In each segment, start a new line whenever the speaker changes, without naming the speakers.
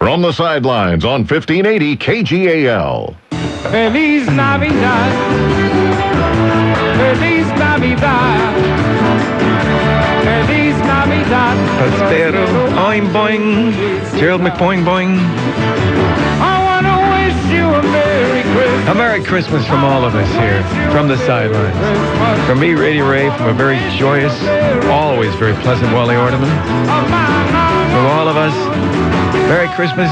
From the sidelines on 1580 KGAL.
Feliz Navidad. Feliz Navidad. Feliz Navidad.
Prospero, oing boing, Gerald McBoing boing.
I want to wish you a Merry Christmas.
A Merry Christmas from all of us here, from the sidelines. From me, Radio Ray, from a very joyous, always very pleasant Wally Ordeman. From all of us, Merry Christmas,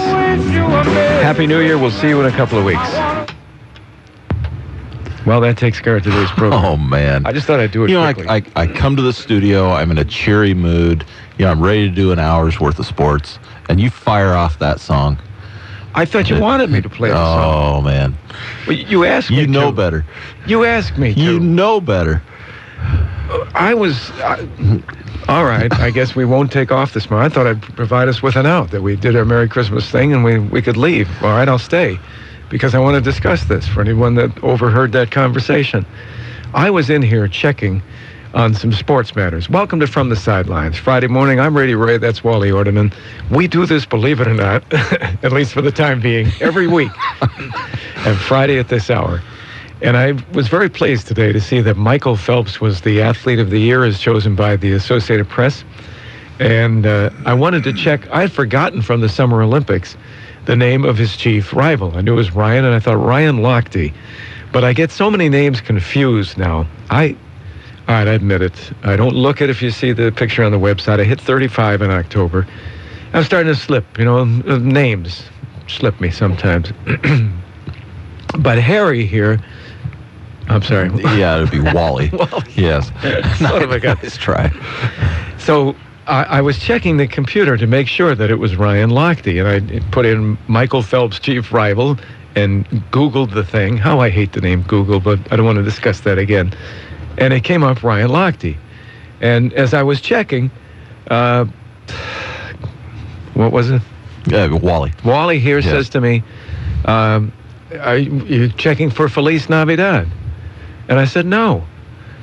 Happy New Year. We'll see you in a couple of weeks. Well, that takes care of today's program.
Oh, man.
I just thought I'd do it quickly.
I come to the studio, I'm in a cheery mood, I'm ready to do an hour's worth of sports, and you fire off that song.
I thought you wanted me to play the song.
Oh, man.
Well, you asked me to.
You know better.
You asked me to.
You know better.
All right, I guess we won't take off this morning. I thought I'd provide us with an out, that we did our Merry Christmas thing and we could leave. All right, I'll stay, because I want to discuss this for anyone that overheard that conversation. I was in here checking on some sports matters. Welcome to From the Sidelines. Friday morning, I'm Radio Ray, that's Wally Ordeman. We do this, believe it or not, at least for the time being, every week, and Friday at this hour. And I was very pleased today to see that Michael Phelps was the Athlete of the Year as chosen by the Associated Press. And I wanted to check. I had forgotten from the Summer Olympics the name of his chief rival. I knew it was Ryan, and I thought Ryan Lochte. But I get so many names confused now. All right, I admit it. I don't look at, if you see the picture on the website, I hit 35 in October. I'm starting to slip, names slip me sometimes. But Harry here, I'm sorry.
Yeah, it'd be Wally. Yes.
Son of a gun.
Nice try.
So I was checking the computer to make sure that it was Ryan Lochte, and I put in Michael Phelps' chief rival and Googled the thing. How I hate the name Google, but I don't want to discuss that again. And it came up Ryan Lochte. And as I was checking, what was it?
Yeah, Wally.
Wally here says to me, are you checking for Feliz Navidad? And I said, no.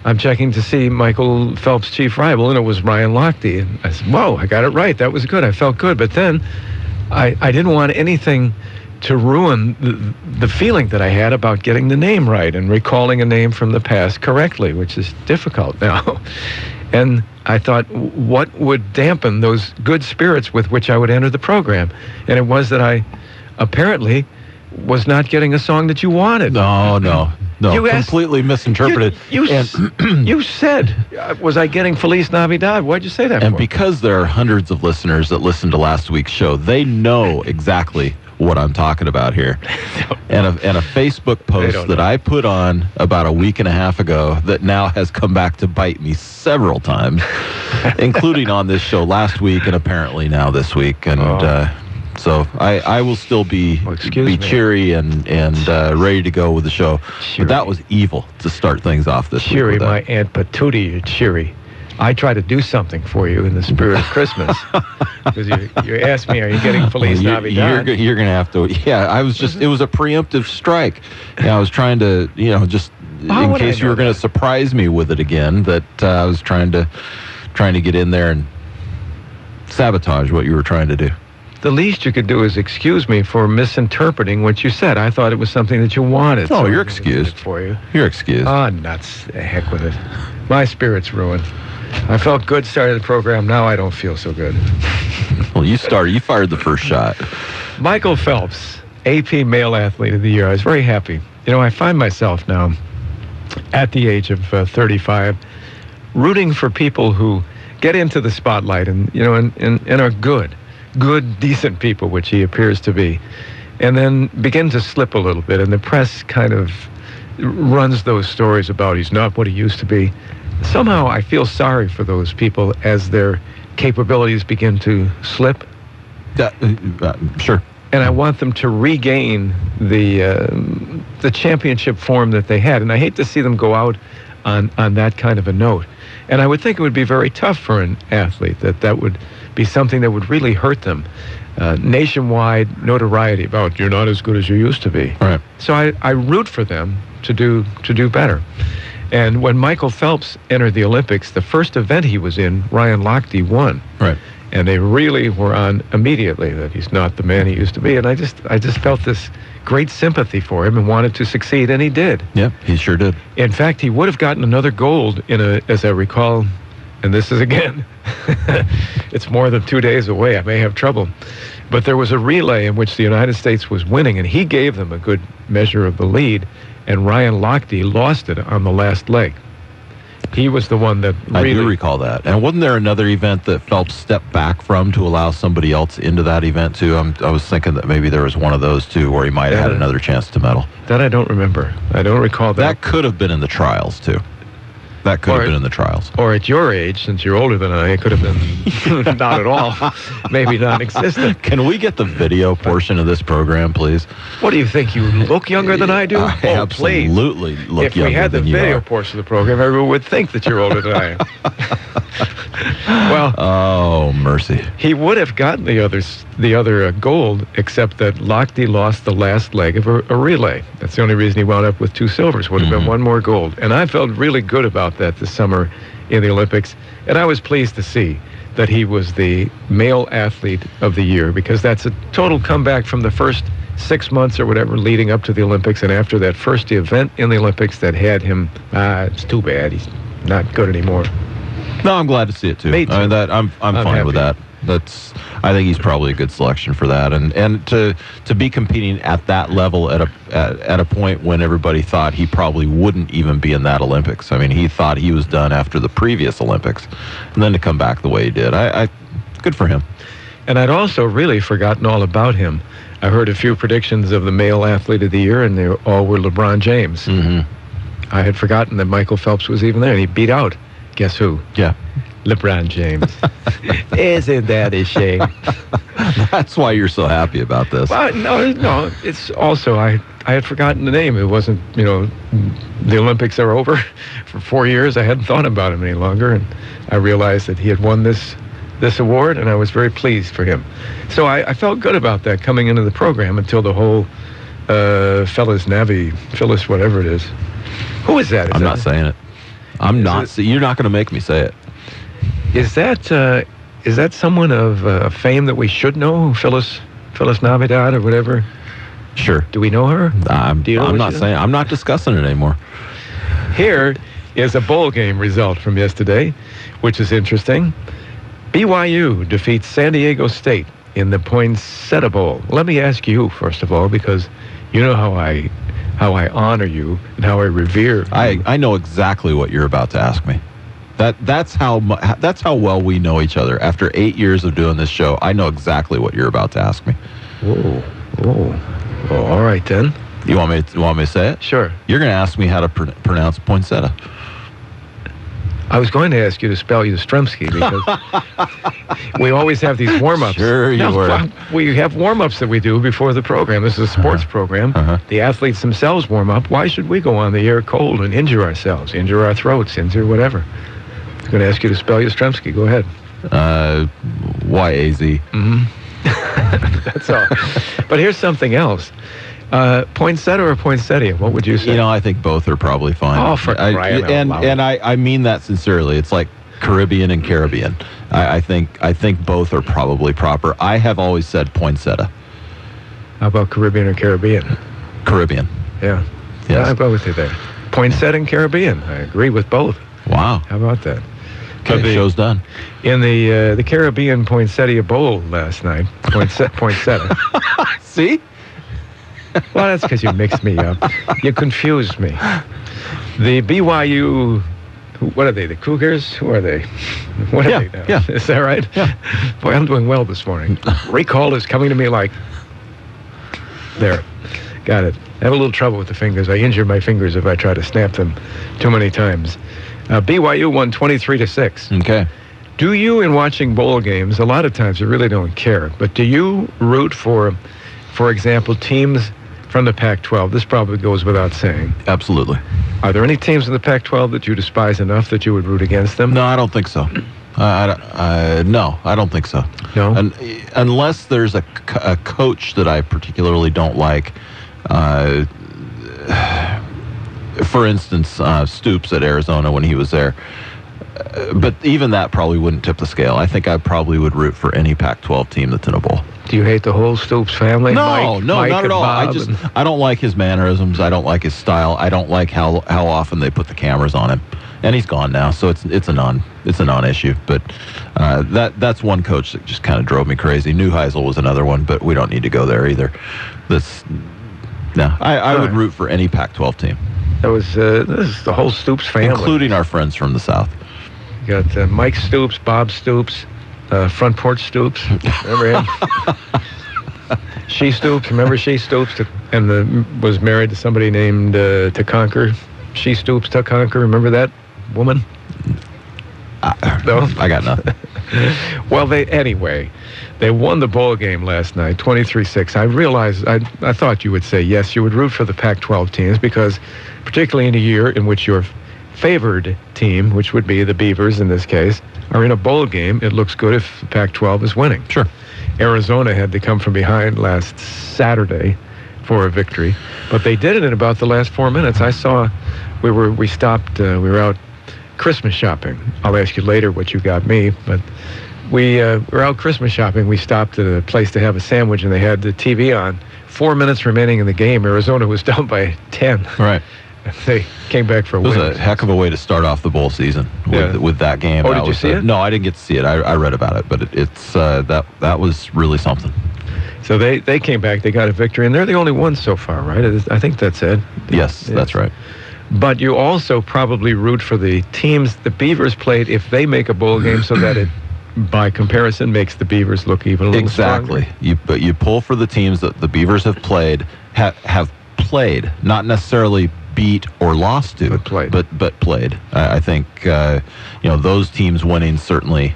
I'm checking to see Michael Phelps' chief rival, and it was Ryan Lochte. And I said, whoa, I got it right. That was good. I felt good. But then I didn't want anything to ruin the feeling that I had about getting the name right and recalling a name from the past correctly, which is difficult now. And I thought, what would dampen those good spirits with which I would enter the program? And it was that I apparently was not getting a song that you wanted.
No. You completely misinterpreted.
You said, was I getting Feliz Navidad? Why'd you say that
And
for?
Because there are hundreds of listeners that listened to last week's show, they know exactly what I'm talking about here. And a Facebook post that I put on about a week and a half ago that now has come back to bite me several times, including on this show last week and apparently now this week. And so I will still be cheery and ready to go with the show.
Cheery.
But that was evil to start things off this
cheery,
week.
My Aunt Patootie, you're cheery. I try to do something for you in the spirit of Christmas. Because you asked me, are you getting Feliz Navidad?
You're going to have to. Yeah, I was just, it was a preemptive strike. I was trying to, just in case you were going to surprise me with it again, that I was trying to get in there and sabotage what you were trying to do.
The least you could do is excuse me for misinterpreting what you said. I thought it was something that you wanted.
No,
so
you're excused.
For you.
You're excused.
Nuts. The heck with it. My spirit's ruined. I felt good starting the program. Now I don't feel so good.
Well, you fired the first shot.
Michael Phelps, AP Male Athlete of the Year. I was very happy. I find myself now, at the age of 35, rooting for people who get into the spotlight and are good, decent people, which he appears to be, and then begin to slip a little bit. And the press kind of runs those stories about he's not what he used to be. Somehow I feel sorry for those people as their capabilities begin to slip.
Sure.
And I want them to regain the championship form that they had. And I hate to see them go out on that kind of a note. And I would think it would be very tough for an athlete, that would be something that would really hurt them. Nationwide notoriety about you're not as good as you used to be.
Right.
So I root for them to do better. And when Michael Phelps entered the Olympics, the first event he was in, Ryan Lochte won.
Right.
And they really were on immediately that he's not the man he used to be. And I just felt this great sympathy for him and wanted to succeed, and he did.
Yeah, he sure did.
In fact, he would have gotten another gold as I recall, and this is again, it's more than 2 days away. I may have trouble. But there was a relay in which the United States was winning, and he gave them a good measure of the lead, and Ryan Lochte lost it on the last leg. He was the one that really...
I do recall that. And wasn't there another event that Phelps stepped back from to allow somebody else into that event, too? I was thinking that maybe there was one of those, too, where he might have had another chance to medal.
That I don't remember. I don't recall that.
That could have been in the trials, too. That could have been in the trials.
Or at your age, since you're older than I, it could have been not at all. Maybe non-existent.
Can we get the video portion of this program, please?
What do you think? You look younger than I do?
I absolutely look younger than you are.
If we had the video portion of the program, everyone would think that you're older than I am. Well,
oh, mercy.
He would have gotten the other gold, except that Lochte lost the last leg of a relay. That's the only reason he wound up with 2 silvers. Would have been one more gold. And I felt really good about that this summer in the Olympics. And I was pleased to see that he was the male athlete of the year, because that's a total comeback from the first 6 months or whatever leading up to the Olympics, and after that first event in the Olympics that had him, it's too bad. He's not good anymore.
No, I'm glad to see it too.
Me too.
I mean, I'm fine with that. I think he's probably a good selection for that, and to be competing at that level at a point when everybody thought he probably wouldn't even be in that Olympics. I mean, he thought he was done after the previous Olympics, and then to come back the way he did, I good for him.
And I'd also really forgotten all about him. I heard a few predictions of the male athlete of the year, and they all were LeBron James.
Mm-hmm.
I had forgotten that Michael Phelps was even there, and he beat out, guess who?
Yeah.
LeBron James. Isn't that a shame?
That's why you're so happy about this.
Well, no. It's also, I had forgotten the name. It wasn't, the Olympics are over for 4 years. I hadn't thought about him any longer, and I realized that he had won this award, and I was very pleased for him. So I felt good about that coming into the program until the whole Phyllis, whatever it is. Who is that?
I'm not saying it. You're not going to make me say it.
Is that someone of fame that we should know? Phyllis Navidad or whatever?
Sure.
Do we know her?
I'm not discussing it anymore.
Here is a bowl game result from yesterday, which is interesting. BYU defeats San Diego State in the Poinsettia Bowl. Let me ask you, first of all, because you know how I honor you and how I revere you.
I know exactly what you're about to ask me. That's how well we know each other. After 8 years of doing this show, I know exactly what you're about to ask me.
Whoa. Well, all right then.
You want me to say it?
Sure.
You're going to ask me how to pronounce poinsettia.
I was going to ask you to spell Yastrzemski because we always have these warm-ups.
Sure you were.
We have warm-ups that we do before the program. This is a sports program. The athletes themselves warm up. Why should we go on the air cold and injure ourselves, injure our throats, injure whatever? I'm going to ask you to spell Yastrzemski. Go ahead.
Y-A-Z.
That's all. But here's something else. Poinsettia or poinsettia? What would you say?
I think both are probably fine.
Oh, for crying out loud.
And I mean that sincerely. It's like Caribbean and Caribbean. I think both are probably proper. I have always said poinsettia.
How about Caribbean or Caribbean?
Caribbean.
Yeah.
Yes.
Yeah, I go with you there. Poinsettia and Caribbean. I agree with both.
Wow.
How about that?
Okay, show's done.
In the Caribbean Poinsettia Bowl last night, poinsettia.
See?
Well, that's because you mixed me up. You confused me. The BYU, what are they, the Cougars? Who are they? What are they now?
Yeah.
Is that right?
Yeah.
Boy, I'm doing well this morning. Recall is coming to me like, there. Got it. I have a little trouble with the fingers. I injure my fingers if I try to snap them too many times. BYU won 23-6.
Okay.
Do you, in watching bowl games, a lot of times you really don't care, but do you root for example, teams from the Pac-12? This probably goes without saying.
Absolutely.
Are there any teams in the Pac-12 that you despise enough that you would root against them?
No, I don't think so. No, I don't think so.
No?
Unless there's a coach that I particularly don't like. For instance, Stoops at Arizona when he was there. but even that probably wouldn't tip the scale. I think I probably would root for any Pac-12 team that's in a bowl.
Do you hate the whole Stoops family?
No,
Mike
not at all.
Bob
I don't like his mannerisms. I don't like his style. I don't like how often they put the cameras on him. And he's gone now, so it's a non-issue. But that's one coach that just kind of drove me crazy. Neuheisel was another one, but we don't need to go there either. I would root for any Pac-12 team.
This is the whole Stoops family,
including our friends from the South.
You got Mike Stoops, Bob Stoops, Front Porch Stoops. Remember him? She Stoops. Remember She Stoops? And was married to somebody named To Conquer. She Stoops To Conquer. Remember that woman? No,
I got nothing.
Well, they won the bowl game last night, 23-6. I realized, I thought you would say yes, you would root for the Pac-12 teams because, particularly in a year in which your favored team, which would be the Beavers in this case, are in a bowl game, it looks good if the Pac-12 is winning.
Sure.
Arizona had to come from behind last Saturday for a victory, but they did it in about the last 4 minutes. I saw, we were out Christmas shopping. I'll ask you later what you got me, but we were out Christmas shopping. We stopped at a place to have a sandwich, and they had the TV on. 4 minutes remaining in the game. Arizona was down by 10.
Right.
They came back for a win.
It was a heck of a way to start off the bowl season with that game.
Oh, did you see it?
No, I didn't get to see it. I read about it, but it's that was really something.
So they came back. They got a victory, and they're the only ones so far, right? I think that's it.
Yes, that's right.
But you also probably root for the teams the Beavers played if they make a bowl game, so that it, by comparison, makes the Beavers look even a little stronger.
But you pull for the teams that the Beavers have played, have played, not necessarily beat or lost to, but played. I think those teams winning certainly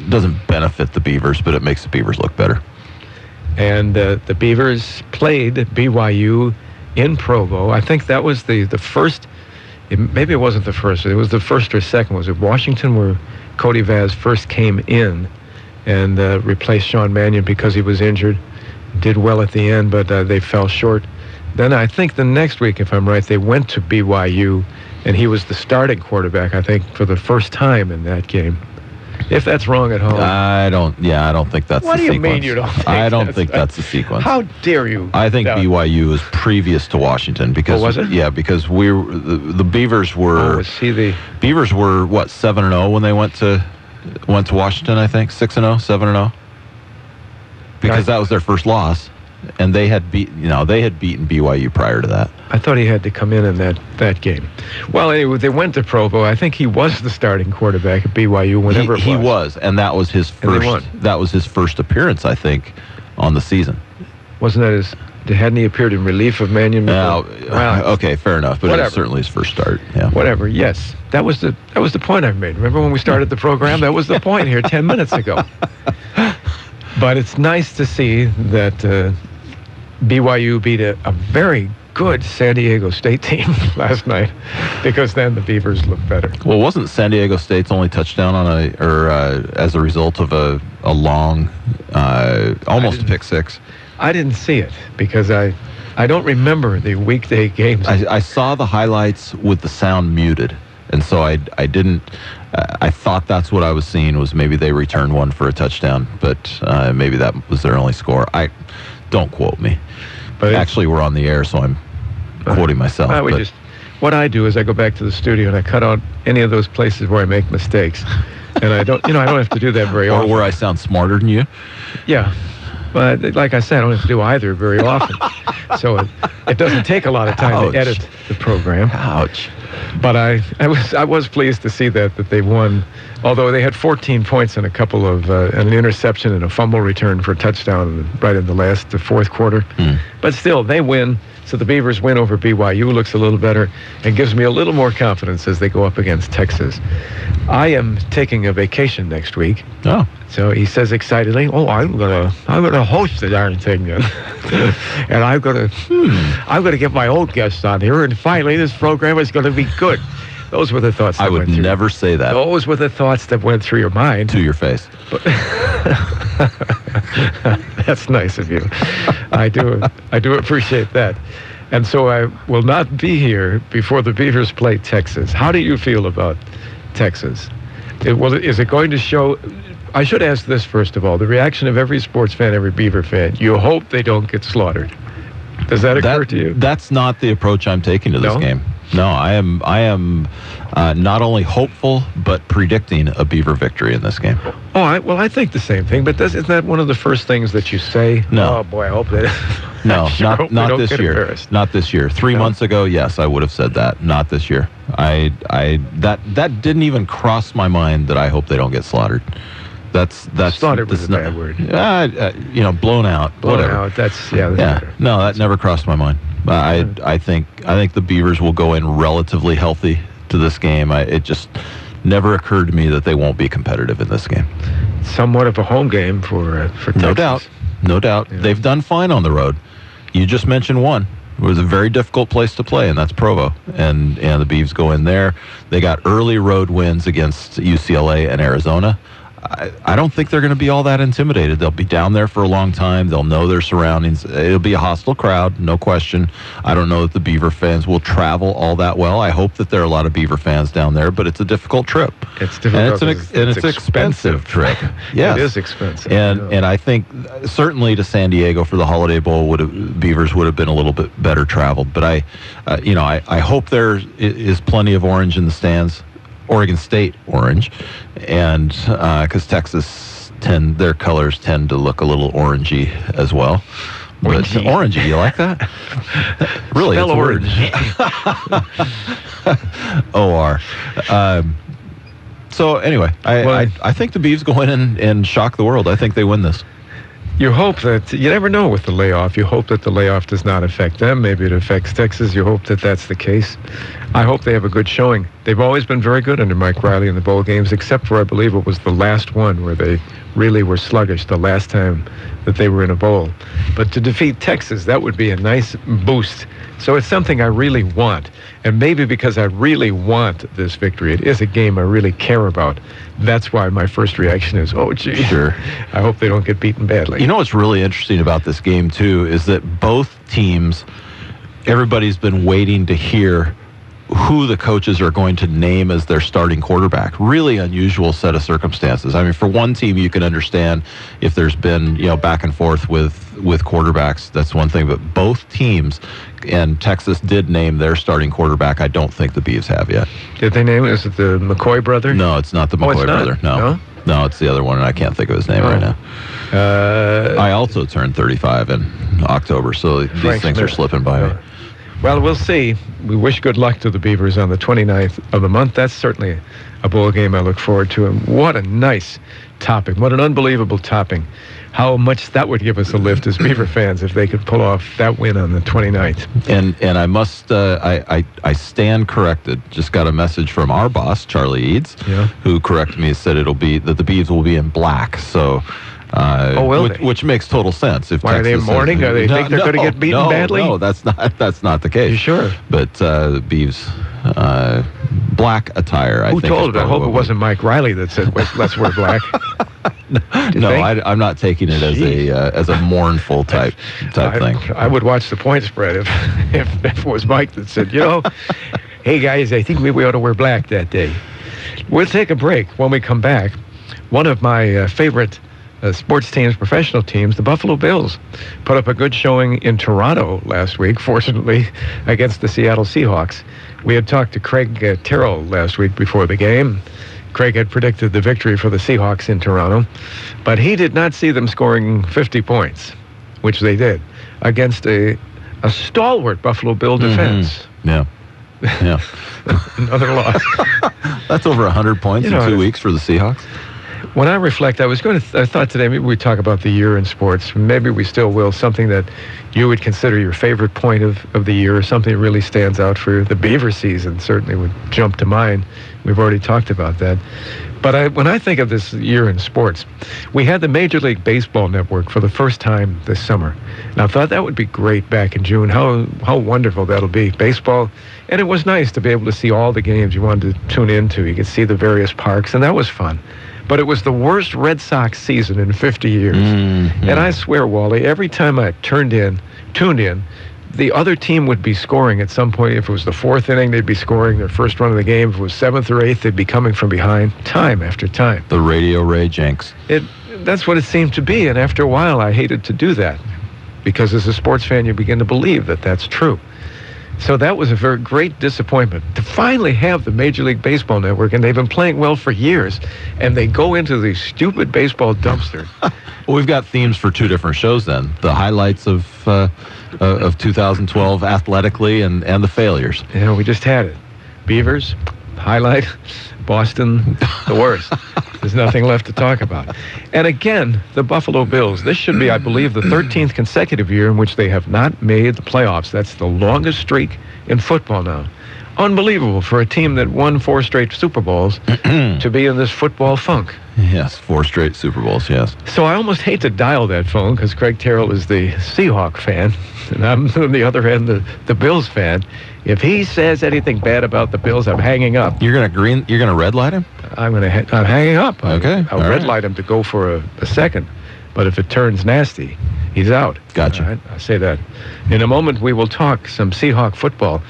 doesn't benefit the Beavers, but it makes the Beavers look better.
And the Beavers played BYU in Provo. I think that was the first. Maybe it wasn't the first. It was the first or second. Was it Washington where Cody Vaz first came in and replaced Sean Mannion because he was injured? Did well at the end, but they fell short. Then I think the next week, if I'm right, they went to BYU, and he was the starting quarterback, I think, for the first time in that game. If that's wrong at home. I don't think that's the sequence. What do you mean you don't think
I don't think that's the sequence.
How dare you?
I think BYU was previous to Washington because
was it?
Yeah, because the Beavers were Beavers were what, 7-0 when they went to Washington, I think. 6-0, 7-0. Because that was their first loss. And they had beaten BYU prior to that.
I thought he had to come in that game. Well, anyway, they went to Provo. I think he was the starting quarterback at BYU whenever
he was, and that was his first. That was his first appearance, I think, on the season.
Wasn't that hadn't he appeared in relief of Mannion?
Well, okay, fair enough, but it was certainly his first start. Yeah.
Whatever. Yes, that was the point I made. Remember when we started the program? That was the point here 10 minutes ago. But it's nice to see that BYU beat a very good San Diego State team last night, because then the Beavers look better.
Well, wasn't San Diego State's only touchdown as a result of a long, almost pick six?
I didn't see it because I don't remember the weekday games.
I saw the highlights with the sound muted, and so I didn't. I thought that's what I was seeing, was maybe they returned one for a touchdown, but maybe that was their only score. Don't quote me. But actually, we're on the air, so I'm quoting myself.
What I do is I go back to the studio and I cut out any of those places where I make mistakes, and I don't have to do that very often.
Or where I sound smarter than you.
Yeah, but like I said, I don't have to do either very often, so it doesn't take a lot of time to edit the program.
Ouch.
But I was pleased to see that they won, although they had 14 points and a couple of an interception and a fumble return for a touchdown right in the fourth quarter. But still, they win. So the Beavers win over BYU, looks a little better, and gives me a little more confidence as they go up against Texas. I am taking a vacation next week.
Oh.
So he says excitedly, I'm gonna host the darn thing then. And I'm gonna get my old guests on here, and finally this program is gonna be good. Those were the thoughts that
went through. I would never say that.
Those were the thoughts that went through your mind.
To your face.
That's nice of you. I do appreciate that. And so I will not be here before the Beavers play Texas. How do you feel about Texas? Is it going to show? I should ask this first of all. The reaction of every sports fan, every Beaver fan. You hope they don't get slaughtered. Does that occur to you?
That's not the approach I'm taking to this game. No, I am not only hopeful, but predicting a Beaver victory in this game.
Oh, I think the same thing. But isn't that one of the first things that you say?
No.
Oh, boy, I hope that...
No,
sure
not this year. Not this year. 3 months ago, yes, I would have said that. Not this year. That didn't even cross my mind that I hope they don't get slaughtered. That's
slaughtered was a bad word.
Blown out. Whatever.
Out. That's better.
No, that never crossed my mind. I think the Beavers will go in relatively healthy to this game. It just never occurred to me that they won't be competitive in this game.
Somewhat of a home game for Texas.
No doubt. Yeah. They've done fine on the road. You just mentioned one. It was a very difficult place to play, and that's Provo. And the Beavs go in there. They got early road wins against UCLA and Arizona. I don't think they're going to be all that intimidated. They'll be down there for a long time. They'll know their surroundings. It'll be a hostile crowd, no question. I don't know that the Beaver fans will travel all that well. I hope that there are a lot of Beaver fans down there, but it's a difficult trip.
It's difficult.
And it's an expensive trip. Yes.
It is expensive.
And I think certainly to San Diego for the Holiday Bowl, Beavers would have been a little bit better traveled. But I hope there is plenty of orange in the stands. Oregon State orange, and because Texas their colors tend to look a little orangey as well.
Orangey.
Orangey, you like that? Really?
Spell orange.
O-R. So anyway, I think the Beavs go in and shock the world. I think they win this.
You hope that, you never know with the layoff. You hope that the layoff does not affect them. Maybe it affects Texas. You hope that that's the case. I hope they have a good showing. They've always been very good under Mike Riley in the bowl games, except for, I believe, it was the last one where they really were sluggish the last time that they were in a bowl. But to defeat Texas, that would be a nice boost. So it's something I really want. And maybe because I really want this victory, it is a game I really care about. That's why my first reaction is, oh, gee,
sure.
I hope they don't get beaten badly.
You know what's really interesting about this game, too, is that both teams, everybody's been waiting to hear who the coaches are going to name as their starting quarterback. Really unusual set of circumstances. I mean, for one team, you can understand if there's been, back and forth with quarterbacks. That's one thing. But both teams, and Texas did name their starting quarterback. I don't think the Beavs have yet.
Did they name it? Is it the McCoy brother?
No, it's not the McCoy brother. No, it's the other one, and I can't think of his name right now. I also turned 35 in October, so these things are slipping by me.
Well, we'll see. We wish good luck to the Beavers on the 29th of the month. That's certainly a bowl game I look forward to. And what a nice topping. What an unbelievable topping. How much that would give us a lift as Beaver fans if they could pull off that win on the 29th.
And I must, I stand corrected. Just got a message from our boss, Charlie Eads, who corrected me and said it'll be that the Beavs will be in black. So... which makes total sense. If
Why,
Texas
are they in mourning? Do they think they're going to get beaten badly?
No, that's not the case.
You sure?
But the Beavs, black attire.
Who told it? I hope it wasn't Mike Riley that said, let's wear black.
I'm not taking it as a mournful type thing.
I would watch the point spread if it was Mike that said, hey guys, I think we ought to wear black that day. We'll take a break. When we come back, one of my favorite sports teams, professional teams, the Buffalo Bills, put up a good showing in Toronto last week, fortunately, against the Seattle Seahawks. We had talked to Craig Terrell last week before the game. Craig had predicted the victory for the Seahawks in Toronto, but he did not see them scoring 50 points, which they did, against a stalwart Buffalo Bill defense.
Yeah.
Another loss.
That's over 100 points in 2 weeks for the Seahawks.
When I reflect, I thought today maybe we'd talk about the year in sports. Maybe we still will. Something that you would consider your favorite point of the year, or something that really stands out for you. The Beaver season certainly would jump to mind. We've already talked about that. But when I think of this year in sports, we had the Major League Baseball Network for the first time this summer. And I thought that would be great back in June. How wonderful that'll be. Baseball. And it was nice to be able to see all the games you wanted to tune into. You could see the various parks, and that was fun. But it was the worst Red Sox season in 50 years. Mm-hmm. And I swear, Wally, every time I tuned in, the other team would be scoring at some point. If it was the fourth inning, they'd be scoring their first run of the game. If it was seventh or eighth, they'd be coming from behind time after time.
The Radio Ray jinx.
That's what it seemed to be, and after a while, I hated to do that, because as a sports fan, you begin to believe that that's true. So that was a very great disappointment to finally have the Major League Baseball Network, and they've been playing well for years, and they go into the stupid baseball dumpster.
Well, we've got themes for two different shows then. The highlights of 2012 athletically and the failures.
Yeah, we just had it. Beavers, highlight. Boston, the worst. There's nothing left to talk about. And again, the Buffalo Bills. This should be, I believe, the 13th consecutive year in which they have not made the playoffs. That's the longest streak in football now. Unbelievable for a team that won 4 straight Super Bowls to be in this football funk.
Yes, 4 straight Super Bowls, yes.
So I almost hate to dial that phone, because Craig Terrell is the Seahawk fan, and I'm, on the other hand, the Bills fan. If he says anything bad about the Bills, I'm hanging up.
You're gonna red light him?
I'm hanging up.
Okay.
I'll red light him to go for a second. But if it turns nasty, he's out.
Gotcha.
All right? I say that. In a moment, we will talk some Seahawk football.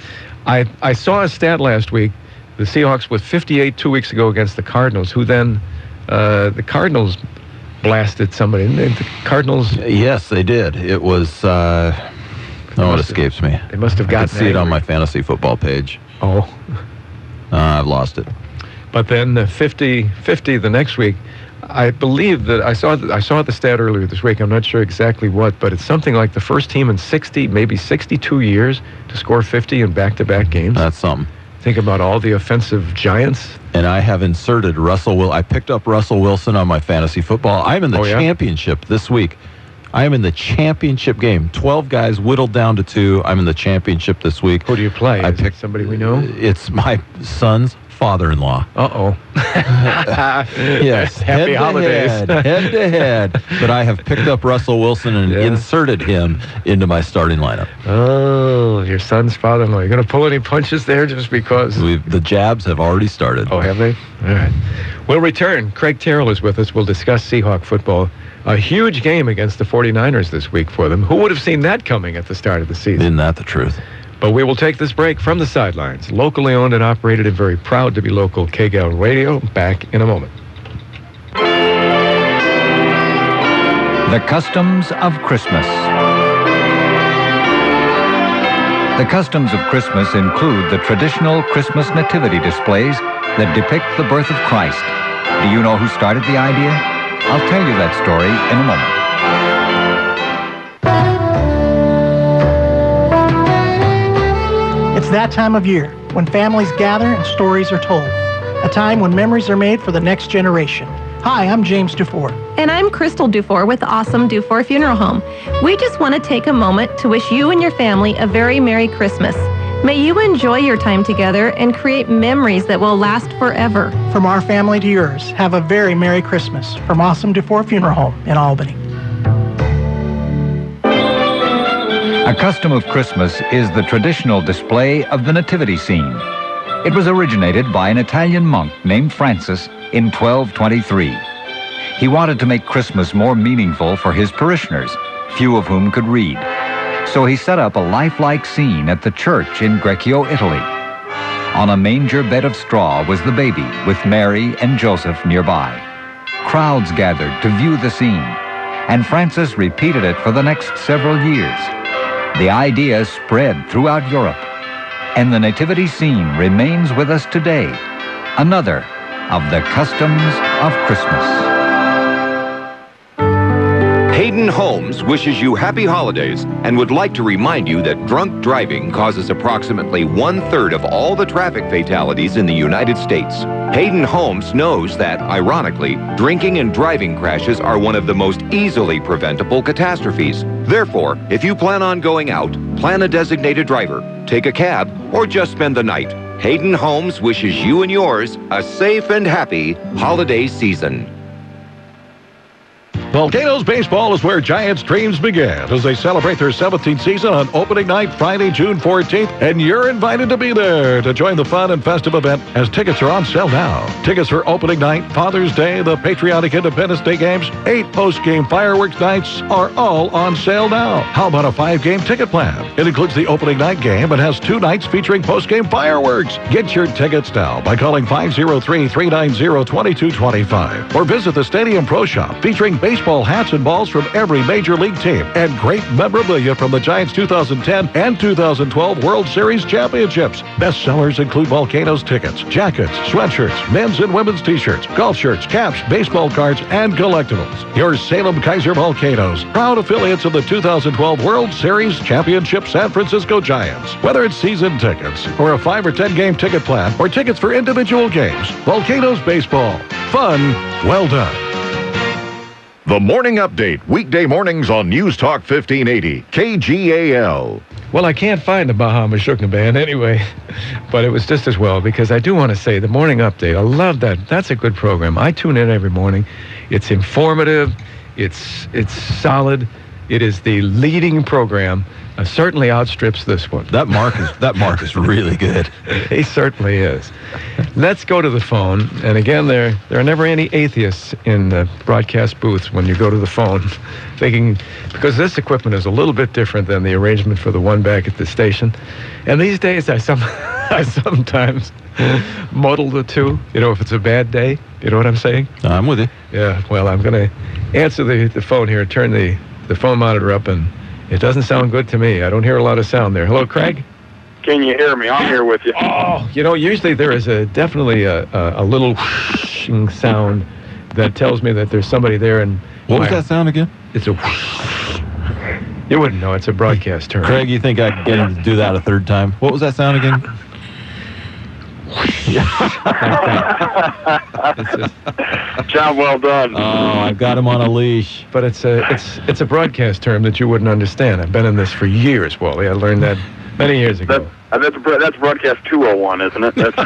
I saw a stat last week. The Seahawks with 58 2 weeks ago against the Cardinals, who then the Cardinals blasted somebody. The Cardinals.
Yes, they did. It was. It escapes me.
They must have gotten.
I can see it on my fantasy football page.
Oh.
I've lost it.
But then 50 the next week. I believe that I saw the stat earlier this week. I'm not sure exactly what, but it's something like the first team in 60, maybe 62 years to score 50 in back-to-back games.
That's something.
Think about all the offensive giants.
And I have inserted I picked up Russell Wilson on my fantasy football. I'm in the championship this week. I am in the championship game. 12 guys whittled down to 2. I'm in the championship this week.
Who do you play?
I picked
somebody we know.
It's my son's father-in-law.
Uh-oh.
Yes.
Happy holidays.
Head to head. But I have picked up Russell Wilson and inserted him into my starting lineup.
Oh, your son's father-in-law. You going to pull any punches there just because?
The jabs have already started.
Oh, have they? All right. We'll return. Craig Terrell is with us. We'll discuss Seahawk football. A huge game against the 49ers this week for them. Who would have seen that coming at the start of the season?
Isn't that the truth?
But we will take this break from the Sidelines. Locally owned and operated and very proud to be local KGAL Radio. Back in a moment.
The customs of Christmas. The customs of Christmas include the traditional Christmas nativity displays that depict the birth of Christ. Do you know who started the idea? I'll tell you that story in a moment.
It's that time of year when families gather and stories are told. A time when memories are made for the next generation. Hi, I'm James Dufour.
And I'm Crystal Dufour with Awesome Dufour Funeral Home. We just want to take a moment to wish you and your family a very Merry Christmas. May you enjoy your time together and create memories that will last forever.
From our family to yours, have a very Merry Christmas from Awesome Dufour Funeral Home in Albany.
A custom of Christmas is the traditional display of the nativity scene. It was originated by an Italian monk named Francis in 1223. He wanted to make Christmas more meaningful for his parishioners, few of whom could read. So he set up a lifelike scene at the church in Greccio, Italy. On a manger bed of straw was the baby with Mary and Joseph nearby. Crowds gathered to view the scene, and Francis repeated it for the next several years. The idea spread throughout Europe, and the nativity scene remains with us today. Another of the customs of Christmas.
Hayden Homes wishes you happy holidays and would like to remind you that drunk driving causes approximately 1/3 of all the traffic fatalities in the United States. Hayden Homes knows that, ironically, drinking and driving crashes are one of the most easily preventable catastrophes. Therefore, if you plan on going out, plan a designated driver, take a cab, or just spend the night. Hayden Homes wishes you and yours a safe and happy holiday season.
Volcanoes Baseball is where Giants' dreams began as they celebrate their 17th season on opening night, Friday, June 14th, and you're invited to be there to join the fun and festive event as tickets are on sale now. Tickets for opening night, Father's Day, the Patriotic Independence Day games, 8 post-game fireworks nights are all on sale now. How about a 5-game ticket plan? It includes the opening night game and has 2 nights featuring post-game fireworks. Get your tickets now by calling 503-390-2225 or visit the Stadium Pro Shop featuring baseball hats and balls from every major league team and great memorabilia from the Giants' 2010 and 2012 World Series championships. Best sellers include Volcanoes tickets, jackets, sweatshirts, men's and women's t-shirts, golf shirts, caps, baseball cards, and collectibles. Your Salem Kaiser Volcanoes, proud affiliates of the 2012 World Series Championship San Francisco Giants. Whether it's season tickets or a 5 or 10 game ticket plan or tickets for individual games, Volcanoes Baseball. Fun, well done. The Morning Update, weekday mornings on News Talk 1580, KGAL.
Well, I can't find the Baja Mashukna Band anyway, but it was just as well because I do want to say the Morning Update, I love that. That's a good program. I tune in every morning. It's informative. It's solid. It is the leading program. Certainly outstrips this one.
That mark is really good.
He certainly is. Let's go to the phone. And again, there are never any atheists in the broadcast booths when you go to the phone, thinking, because this equipment is a little bit different than the arrangement for the one back at the station. And these days, I sometimes muddle the two. You know, if it's a bad day, you know what I'm saying?
I'm with you.
Yeah, well, I'm going to answer the phone here, turn the phone monitor up, and it doesn't sound good to me. I don't hear a lot of sound there. Hello, Craig?
Can you hear me? I'm here with you.
Oh, you know, usually there is definitely a little whooshing sound that tells me that there's somebody there. And
what was that sound again?
It's a whoosh. You wouldn't know. It's a broadcast term.
Craig, you think I can get him to do that a third time? What was that sound again?
Job well done.
Oh, I've got him on a leash.
But it's a broadcast term that you wouldn't understand. I've been in this for years, Wally. I learned that many years ago.
That's broadcast 201, isn't it? That's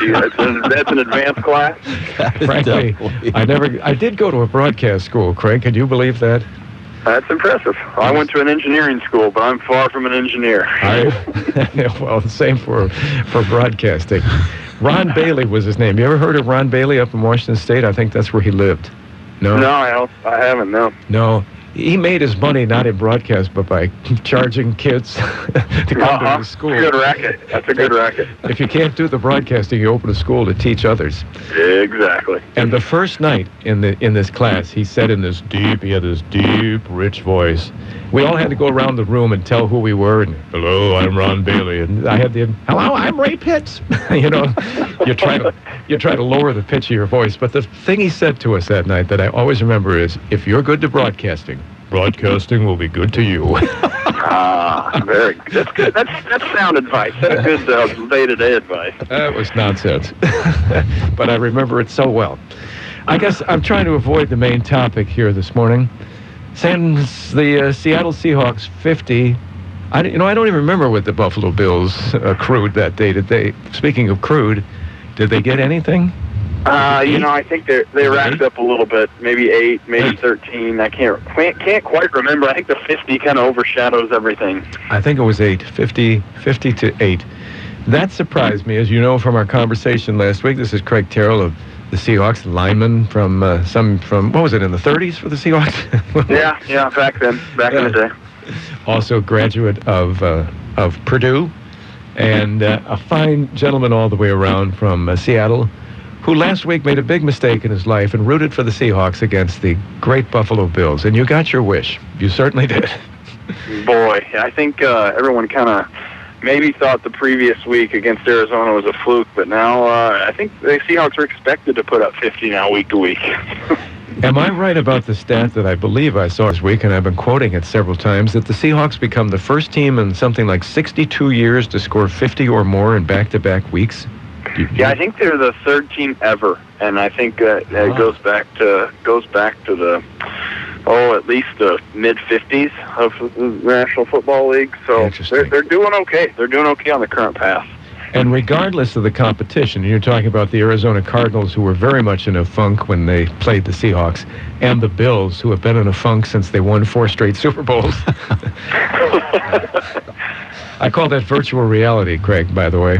an advanced class.
Frankly, I did go to a broadcast school, Craig. Can you believe that?
That's impressive. I went to an engineering school, but I'm far from an engineer.
Well, same for broadcasting. Ron Bailey was his name. You ever heard of Ron Bailey up in Washington State? I think that's where he lived. No?
No, I haven't, no.
No. He made his money not in broadcast, but by charging kids to come to his school.
Good racket. That's a good racket.
If you can't do the broadcasting, you open a school to teach others.
Exactly.
And the first night in this class, he said he had this deep, rich voice. We all had to go around the room and tell who we were. And, hello, I'm Ron Bailey. And I had hello, I'm Ray Pitts. You know, you try to lower the pitch of your voice. But the thing he said to us that night that I always remember is, if you're good to broadcasting will be good to you.
Very good. That's good. That's sound advice. That's good day-to-day advice.
That was nonsense. But I remember it so well. I guess I'm trying to avoid the main topic here this morning. Since the Seattle Seahawks 50, I don't even remember what the Buffalo Bills accrued that day. Speaking of crude, did they get anything?
I think they racked up a little bit, maybe 8, maybe 13. I can't quite remember. I think the 50 kind of overshadows everything.
I think it was 50 to 8. That surprised me, as you know from our conversation last week. This is Craig Terrell of the Seahawks, lineman from what was it, in the 30s for the Seahawks?
yeah, back then, in the day.
Also graduate of Purdue, and a fine gentleman all the way around from Seattle, who last week made a big mistake in his life and rooted for the Seahawks against the great Buffalo Bills. And you got your wish. You certainly did.
Boy, I think everyone kind of maybe thought the previous week against Arizona was a fluke, but now I think the Seahawks are expected to put up 50 now week to week.
Am I right about the stat that I believe I saw this week, and I've been quoting it several times, that the Seahawks become the first team in something like 62 years to score 50 or more in back-to-back weeks?
Yeah, I think they're the third team ever, and I think it goes back to the at least the mid-50s of the National Football League. So they're doing okay. They're doing okay on the current path.
And regardless of the competition, you're talking about the Arizona Cardinals, who were very much in a funk when they played the Seahawks, and the Bills, who have been in a funk since they won 4 straight Super Bowls. I call that virtual reality, Craig, by the way.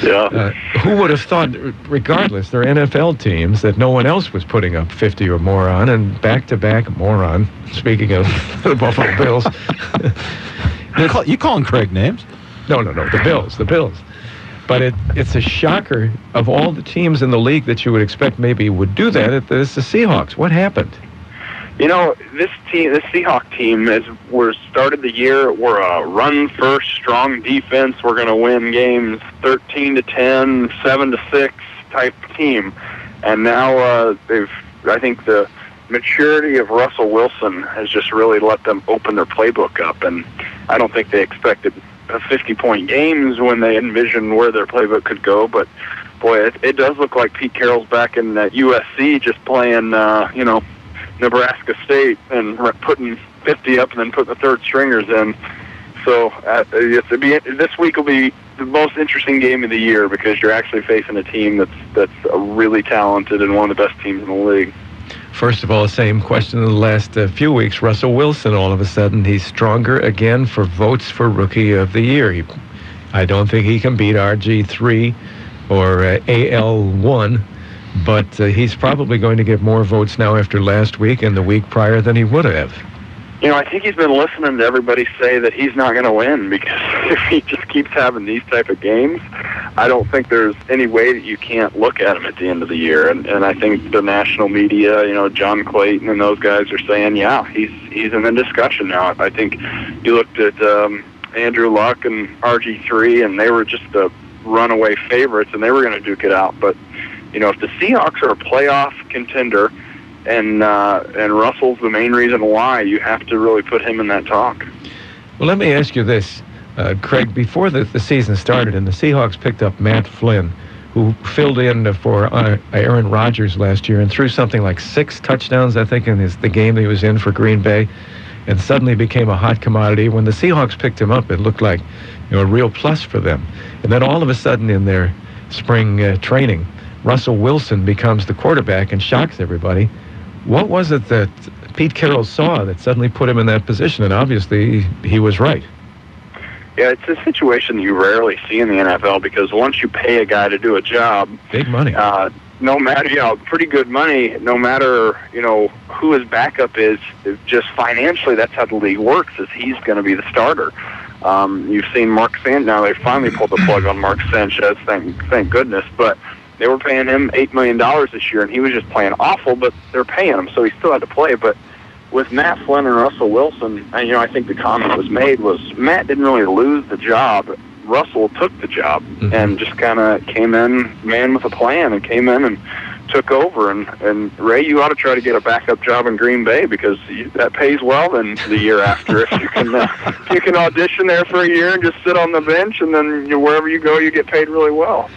Yeah.
Who would have thought, regardless, they're NFL teams that no one else was putting up 50 or more on, and back-to-back moron, speaking of the Buffalo Bills.
You calling Craig names?
No, the Bills. But it's a shocker of all the teams in the league that you would expect maybe would do that. It's the Seahawks. What happened?
You know, this Seahawks team, we're started the year, we're a run-first, strong defense. We're going to win games 13-10, 7-6 type team. And now I think the maturity of Russell Wilson has just really let them open their playbook up. And I don't think they expected 50-point games when they envisioned where their playbook could go. But, boy, it does look like Pete Carroll's back in USC just playing, Nebraska State and putting 50 up and then putting the third stringers in. So this week will be the most interesting game of the year because you're actually facing a team that's really talented and one of the best teams in the league.
First of all, the same question in the last few weeks. Russell Wilson, all of a sudden, he's stronger again for votes for Rookie of the Year. I don't think he can beat RG3 or AL1, but he's probably going to get more votes now after last week and the week prior than he would have.
You know, I think he's been listening to everybody say that he's not going to win because if he just keeps having these type of games, I don't think there's any way that you can't look at him at the end of the year. And I think the national media, John Clayton and those guys are saying, yeah, he's in the discussion now. I think you looked at Andrew Luck and RG3, and they were just the runaway favorites, and they were going to duke it out. But, if the Seahawks are a playoff contender, and Russell's the main reason why, you have to really put him in that talk.
Well, let me ask you this, Craig. Before the season started and the Seahawks picked up Matt Flynn, who filled in for Aaron Rodgers last year and threw something like 6 touchdowns, I think, in the game that he was in for Green Bay, and suddenly became a hot commodity. When the Seahawks picked him up, it looked like a real plus for them. And then all of a sudden in their spring training, Russell Wilson becomes the quarterback and shocks everybody. What was it that Pete Carroll saw that suddenly put him in that position? And obviously, he was right.
Yeah, it's a situation that you rarely see in the NFL because once you pay a guy to do a job,
big money.
No matter, pretty good money. No matter, who his backup is, just financially, that's how the league works. Is he's going to be the starter. You've seen Mark Sanchez. Now they finally pulled the plug on Mark Sanchez. Thank goodness, but. They were paying him $8 million this year, and he was just playing awful, but they're paying him, so he still had to play. But with Matt Flynn and Russell Wilson, and, I think the comment was made was Matt didn't really lose the job. Russell took the job and just kind of came in, man with a plan, and came in and took over. And Ray, you ought to try to get a backup job in Green Bay because that pays well then the year after. If you can audition there for a year and just sit on the bench, and then wherever you go, you get paid really well.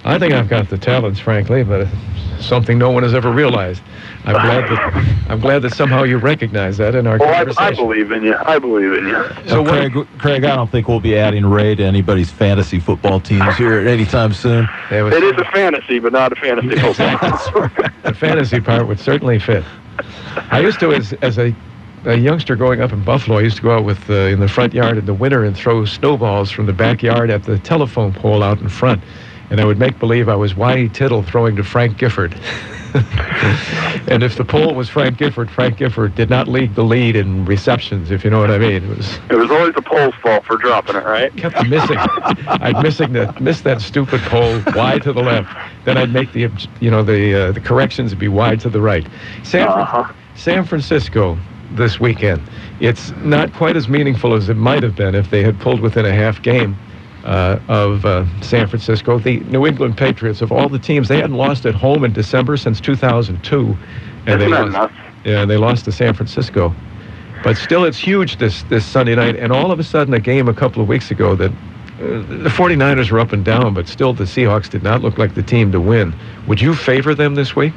I think I've got the talents, frankly, but it's something no one has ever realized. I'm glad that somehow you recognize that in our conversation.
I believe in you.
So, Craig, I don't think we'll be adding Ray to anybody's fantasy football teams here anytime soon.
It is a fantasy, but not a fantasy football.
The fantasy part would certainly fit. I used to, as a youngster growing up in Buffalo, I used to go out with in the front yard in the winter and throw snowballs from the backyard at the telephone pole out in front. And I would make believe I was Whitey Tittle throwing to Frank Gifford. And if the pole was Frank Gifford did not lead the lead in receptions, if you know what I mean.
It was always the pole's fault for dropping it, right?
Kept missing. I'd miss that stupid pole wide to the left. Then I'd make the corrections be wide to the right. San Francisco this weekend. It's not quite as meaningful as it might have been if they had pulled within a half game of San Francisco. The New England Patriots, of all the teams, they hadn't lost at home in December since 2002, and they lost to San Francisco. But still, it's huge this Sunday night, and all of a sudden, a game a couple of weeks ago that the 49ers were up and down, but still the Seahawks did not look like the team to win. Would you favor them this week?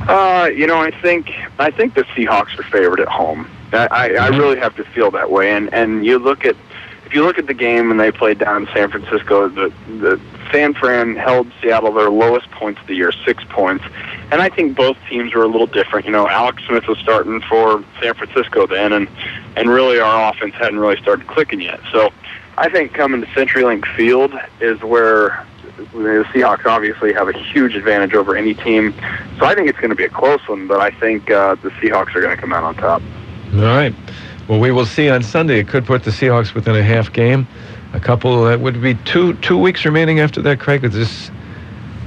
I think the Seahawks are favored at home. I really have to feel that way, and you look at if you look at the game when they played down in San Francisco, the San Fran held Seattle their lowest points of the year, 6 points. And I think both teams were a little different. You know, Alex Smith was starting for San Francisco then, and really our offense hadn't really started clicking yet. So I think coming to CenturyLink Field is where the Seahawks obviously have a huge advantage over any team. So I think it's going to be a close one, but I think the Seahawks are going to come out on top.
All right. Well, we will see on Sunday. It could put the Seahawks within a half game. A couple, would be two weeks remaining after that, Craig? Is this,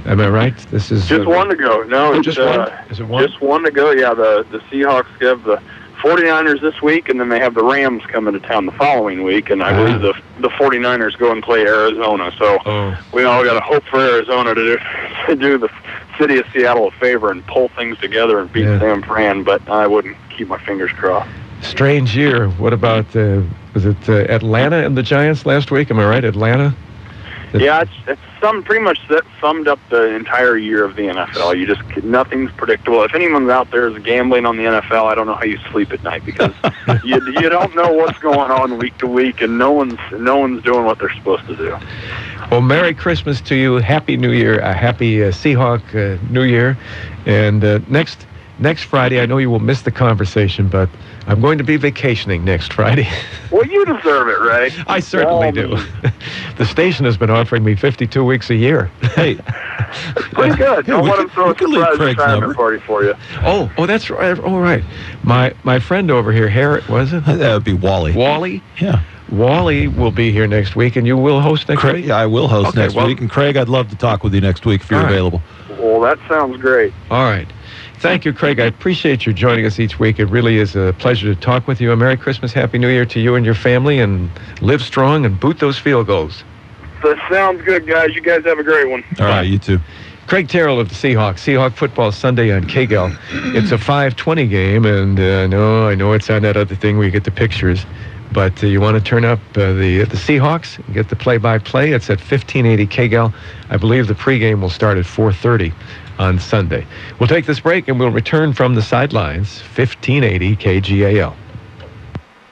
am I right? This is
just one to go. No,
just one? Is it one?
Just one to go, yeah. The Seahawks have the 49ers this week, and then they have the Rams coming to town the following week, and I believe the 49ers go and play Arizona. So we all got to hope for Arizona to do the city of Seattle a favor and pull things together and beat San Fran, but I wouldn't keep my fingers crossed.
Strange year. What about, was it Atlanta and the Giants last week? Am I right, Atlanta?
Yeah, it's pretty much that summed up the entire year of the NFL. Nothing's predictable. If anyone's out there is gambling on the NFL, I don't know how you sleep at night, because you don't know what's going on week to week, and no one's doing what they're supposed to do.
Well, Merry Christmas to you. Happy New Year. A happy Seahawk New Year. And next Friday, I know you will miss the conversation, but I'm going to be vacationing next Friday.
Well, you deserve it, Ray.
I certainly do. The station has been offering me 52 weeks a year.
Hey.
That's pretty good. Don't let them throw a surprise retirement party for you.
Oh, that's right. All right. My friend over here, Harry, was it?
That would be Wally.
Wally?
Yeah.
Wally will be here next week, and you will host next week?
Yeah, I will host next week. And Craig, I'd love to talk with you next week if you're available.
Well, that sounds great.
All right. Thank you, Craig. I appreciate you joining us each week. It really is a pleasure to talk with you. A Merry Christmas, Happy New Year to you and your family, and live strong and boot those field goals.
That sounds good, guys. You guys have a great one.
All right, you too.
Craig Terrell of the Seahawks. Seahawk football Sunday on KGAL. It's a 5:20 game, and I know it's on that other thing where you get the pictures. But you want to turn up the Seahawks and get the play-by-play. It's at 1580 KGAL. I believe the pregame will start at 4:30 on Sunday. We'll take this break, and we'll return from the sidelines, 1580 KGAL.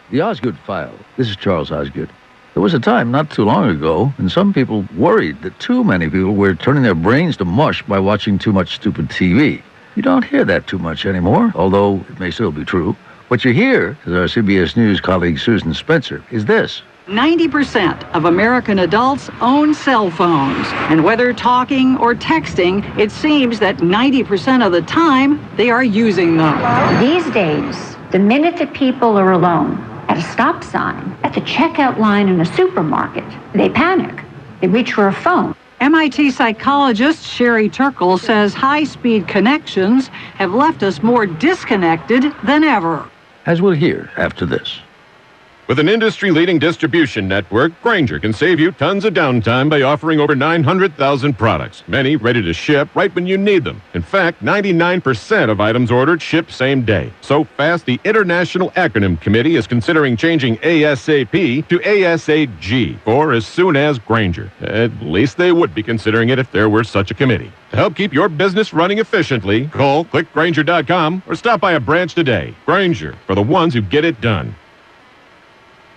The Osgood File. This is Charles Osgood. There was a time not too long ago when some people worried that too many people were turning their brains to mush by watching too much stupid TV. You don't hear that too much anymore, although it may still be true. What you hear, as our CBS News colleague Susan Spencer, is this.
90% of American adults own cell phones. And whether talking or texting, it seems that 90% of the time they are using them.
These days, the minute that people are alone, at a stop sign, at the checkout line in a supermarket, they panic. They reach for a phone.
MIT psychologist Sherry Turkle says high-speed connections have left us more disconnected than ever.
As we'll hear after this.
With an industry-leading distribution network, Grainger can save you tons of downtime by offering over 900,000 products, many ready to ship right when you need them. In fact, 99% of items ordered ship same day. So fast, the International Acronym Committee is considering changing ASAP to ASAG, or as soon as Grainger. At least they would be considering it if there were such a committee. To help keep your business running efficiently, call clickgrainger.com or stop by a branch today. Grainger, for the ones who get it done.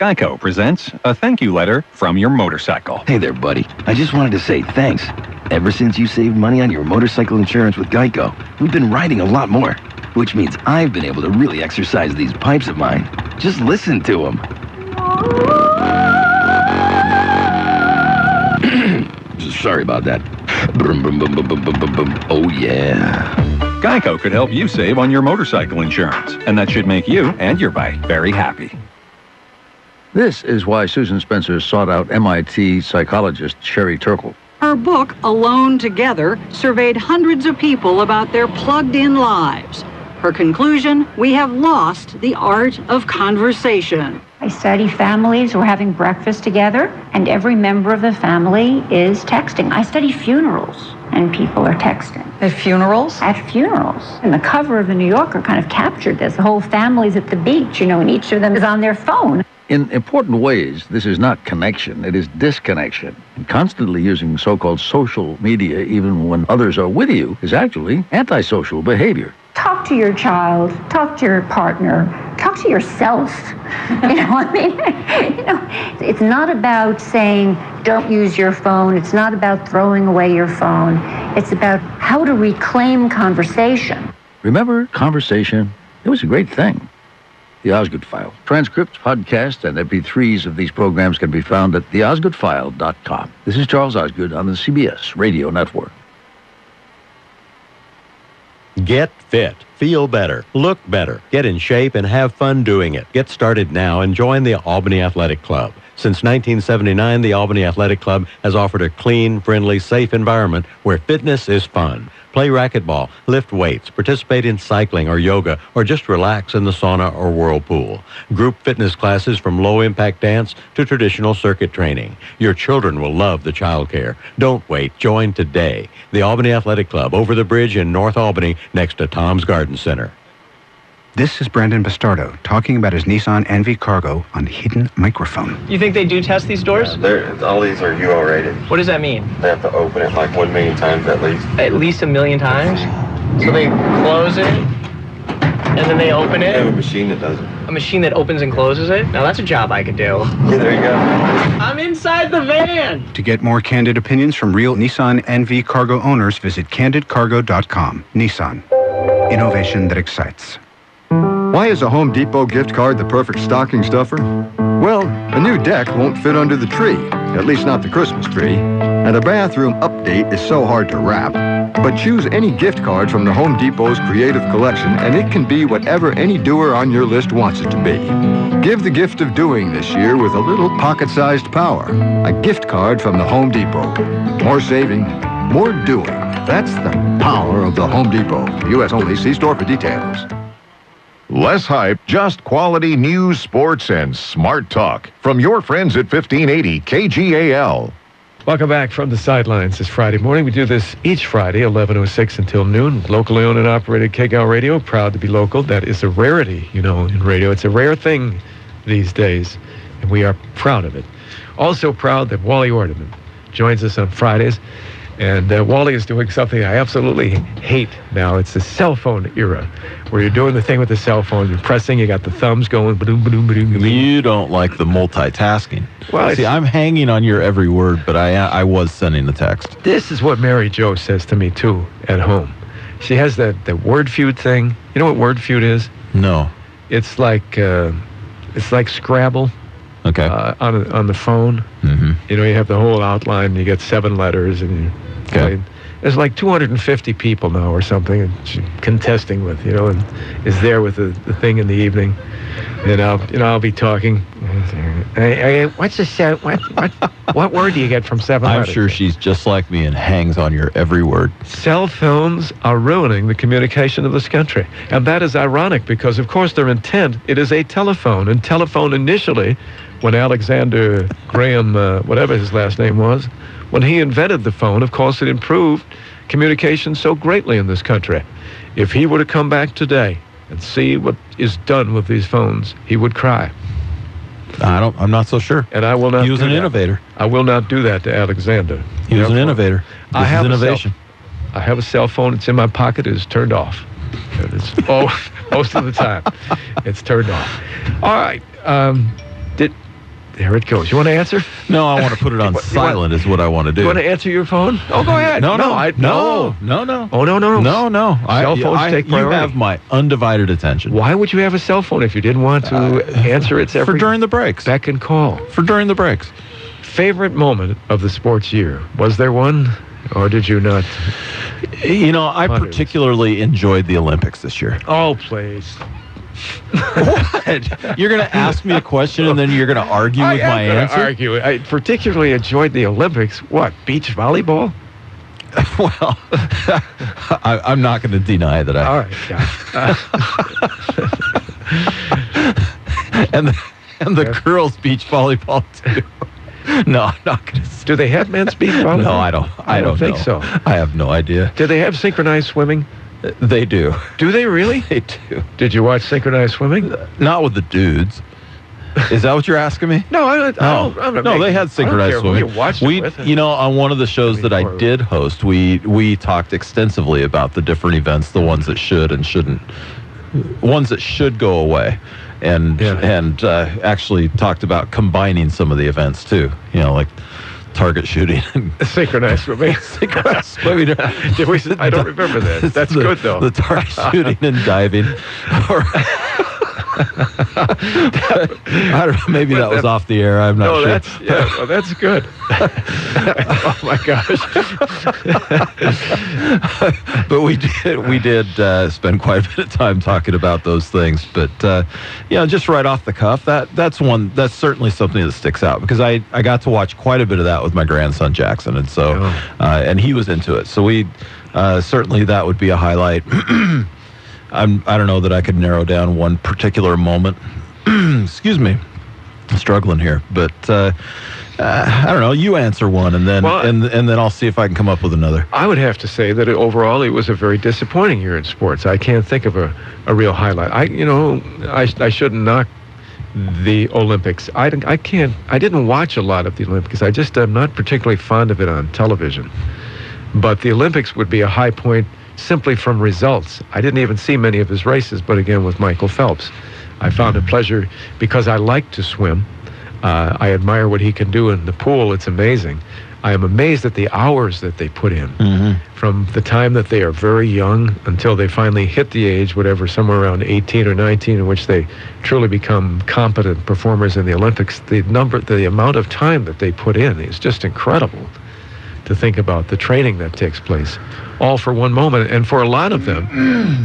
Geico presents a thank you letter from your motorcycle.
Hey there, buddy. I just wanted to say thanks. Ever since you saved money on your motorcycle insurance with Geico, we've been riding a lot more, which means I've been able to really exercise these pipes of mine. Just listen to them. Sorry about that. Oh, yeah.
Geico could help you save on your motorcycle insurance, and that should make you and your bike very happy.
This is why Susan Spencer sought out MIT psychologist Sherry Turkle.
Her book, Alone Together, surveyed hundreds of people about their plugged-in lives. Her conclusion, we have lost the art of conversation.
I study families who are having breakfast together, and every member of the family is texting. I study funerals, and people are texting.
At funerals?
At funerals. And the cover of the New Yorker kind of captured this. The whole family's at the beach, and each of them is on their phone.
In important ways, this is not connection, it is disconnection. And constantly using so-called social media, even when others are with you, is actually antisocial behavior.
talk to your child, talk to your partner, talk to yourself. It's not about saying, don't use your phone. It's not about throwing away your phone. It's about how to reclaim conversation.
Remember conversation? It was a great thing. The Osgood File. Transcripts, podcasts, and MP3s of these programs can be found at theosgoodfile.com. This is Charles Osgood on the CBS Radio Network.
Get fit, feel better, look better, get in shape, and have fun doing it. Get started now and join the Albany Athletic Club. Since 1979, the Albany Athletic Club has offered a clean, friendly, safe environment where fitness is fun. Play racquetball, lift weights, participate in cycling or yoga, or just relax in the sauna or whirlpool. Group fitness classes from low-impact dance to traditional circuit training. Your children will love the childcare. Don't wait. Join today. The Albany Athletic Club over the bridge in North Albany next to Tom's Garden Center.
This is Brandon Bastardo talking about his Nissan NV Cargo on hidden microphone.
You think they do test these doors?
Yeah, all these are UL rated.
What does that mean?
They have to open it like 1 million times at least.
At least 1 million times? So they close it, and then they open it?
They have a machine that does it.
A machine that opens and closes it? Now that's a job I could do.
Yeah, there you go.
I'm inside the van!
To get more candid opinions from real Nissan NV Cargo owners, visit candidcargo.com. Nissan. Innovation that excites.
Why is a Home Depot gift card the perfect stocking stuffer? Well, a new deck won't fit under the tree, at least not the Christmas tree. And a bathroom update is so hard to wrap. But choose any gift card from the Home Depot's creative collection, and it can be whatever any doer on your list wants it to be. Give the gift of doing this year with a little pocket-sized power. A gift card from the Home Depot. More saving, more doing. That's the power of the Home Depot. U.S. only. See store for details.
Less hype, just quality news, sports, and smart talk. From your friends at 1580 KGAL.
Welcome back from the Sidelines this Friday morning. We do this each Friday, 11:06 until noon. Locally owned and operated KGAL Radio, proud to be local. That is a rarity, in radio. It's a rare thing these days, and we are proud of it. Also proud that Wally Ordeman joins us on Fridays. And Wally is doing something I absolutely hate now. It's the cell phone era, where you're doing the thing with the cell phone. You're pressing, you got the thumbs going. Ba-doom, ba-doom, ba-doom, ba-doom.
You don't like the multitasking.
Well,
see, I'm hanging on your every word, but I was sending the text.
This is what Mary Jo says to me, too, at home. She has that word feud thing. You know what word feud is?
No.
It's like Scrabble.
Okay.
On the phone. Mm-hmm. You have the whole outline. You get 7 letters, and there's like 250 people now or something contesting with, and is there with the thing in the evening. And I'll be talking. What's the what word do you get from 7 letters?
I'm sure she's just like me and hangs on your every word.
Cell phones are ruining the communication of this country. And that is ironic because, of course, their intent, it is a telephone. And telephone initially, when Alexander Graham, whatever his last name was, when he invented the phone, of course, it improved communication so greatly in this country. If he were to come back today and see what is done with these phones, he would cry.
I'm not so sure.
And I will not.
He was an innovator.
I will not do that to Alexander.
He was an innovator. This is innovation.
I have a cell phone. It's in my pocket. It is turned off. It's most of the time, it's turned off. All right. There it goes. You want to answer?
No, I want to put it on silent is what I want to do.
You want to answer your phone? Oh, go ahead.
No.
No.
Oh, no.
No. Cell phones take priority.
You have my undivided attention.
Why would you have a cell phone if you didn't want to answer its every...
For during the breaks.
Beck and call.
For during the breaks.
Favorite moment of the sports year? Was there one? Or did you not?
I particularly enjoyed the Olympics this year.
Oh, please.
What? You're going to ask me a question and then you're going to argue with my answer?
I particularly enjoyed the Olympics. What, beach volleyball?
Well, I'm not going to deny that.
All right,
yeah. and the girls' beach volleyball, too. No, I'm not going to.
Do they have men's beach volleyball?
No, I don't
think
know.
so.
I have no idea.
Do they have synchronized swimming?
They do.
Do they really?
They do.
Did you watch synchronized swimming?
Not with the dudes. Is that what you're asking me?
No, I'm not
No, they had synchronized swimming.
You watched it with.
On one of the shows that I did host, we talked extensively about the different events, the ones that should and shouldn't, ones that should go away, and actually talked about combining some of the events too. Like target shooting and
synchronized swimming.
Synchronized swimming.
I don't remember that. That's good though.
The target shooting and diving. I don't know. Maybe that was off the air. I'm not sure.
That's good. Oh my gosh!
But we did spend quite a bit of time talking about those things. But just right off the cuff, that's certainly something that sticks out, because I got to watch quite a bit of that with my grandson Jackson, and so and he was into it. So we certainly, that would be a highlight. I don't know that I could narrow down one particular moment. Excuse me, I'm struggling here, but I don't know. You answer one, and then and then I'll see if I can come up with another.
I would have to say that overall it was a very disappointing year in sports. I can't think of a real highlight. I shouldn't knock the Olympics. I didn't watch a lot of the Olympics. I'm not particularly fond of it on television. But the Olympics would be a high point simply from results. I didn't even see many of his races, but again with Michael Phelps, I found a pleasure because I like to swim. I admire what he can do in the pool. It's amazing. I am amazed at the hours that they put in from the time that they are very young until they finally hit the age, whatever, somewhere around 18 or 19, in which they truly become competent performers in the Olympics. The amount of time that they put in is just incredible to think about, the training that takes place, all for one moment. And for a lot of them,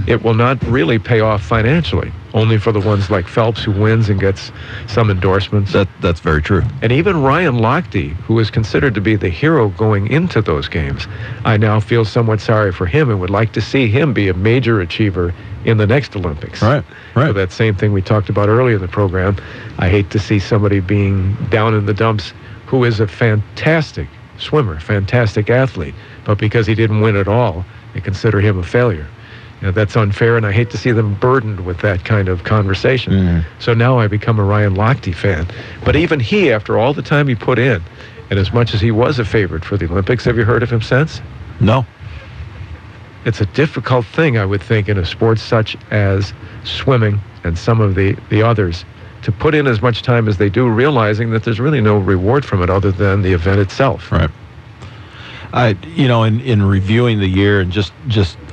it will not really pay off financially, only for the ones like Phelps, who wins and gets some endorsements.
That's very true.
And even Ryan Lochte, who is considered to be the hero going into those games, I now feel somewhat sorry for him and would like to see him be a major achiever in the next Olympics.
Right.
So that same thing we talked about earlier in the program. I hate to see somebody being down in the dumps who is a fantastic swimmer, fantastic athlete, but because he didn't win at all, they consider him a failure. That's unfair, and I hate to see them burdened with that kind of conversation. So now I become a Ryan Lochte fan. But even he, after all the time he put in, and as much as he was a favorite for the Olympics, have you heard of him since?
No.
It's a difficult thing, I would think, in a sport such as swimming and some of the others, to put in as much time as they do, realizing that there's really no reward from it other than the event itself.
Right. In reviewing the year and just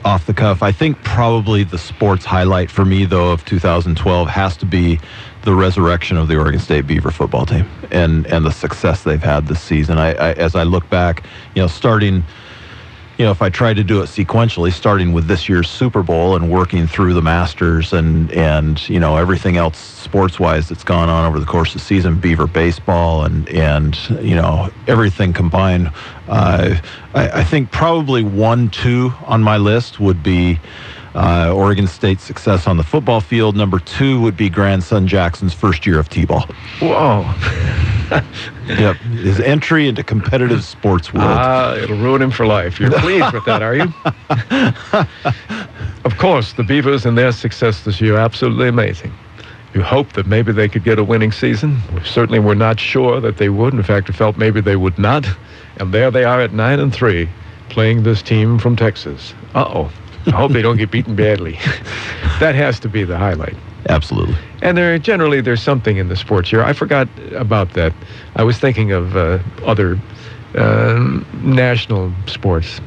off the cuff, I think probably the sports highlight for me, though, of 2012 has to be the resurrection of the Oregon State Beaver football team and the success they've had this season. As I look back, starting, if I try to do it sequentially, starting with this year's Super Bowl and working through the Masters and everything else sports-wise that's gone on over the course of the season, Beaver baseball and everything combined, I think probably 1-2 on my list would be Oregon State's success on the football field. Number 2 would be grandson Jackson's first year of T-ball.
Whoa.
Yep, his entry into competitive sports world.
It'll ruin him for life. You're pleased with that, are you? Of course, the Beavers and their success this year, absolutely amazing. You hope that maybe they could get a winning season. We certainly were not sure that they would. In fact, we felt maybe they would not. And there they are at 9-3, playing this team from Texas. I hope they don't get beaten badly. That has to be the highlight.
Absolutely.
And there's something in the sports year. I forgot about that. I was thinking of other national sports,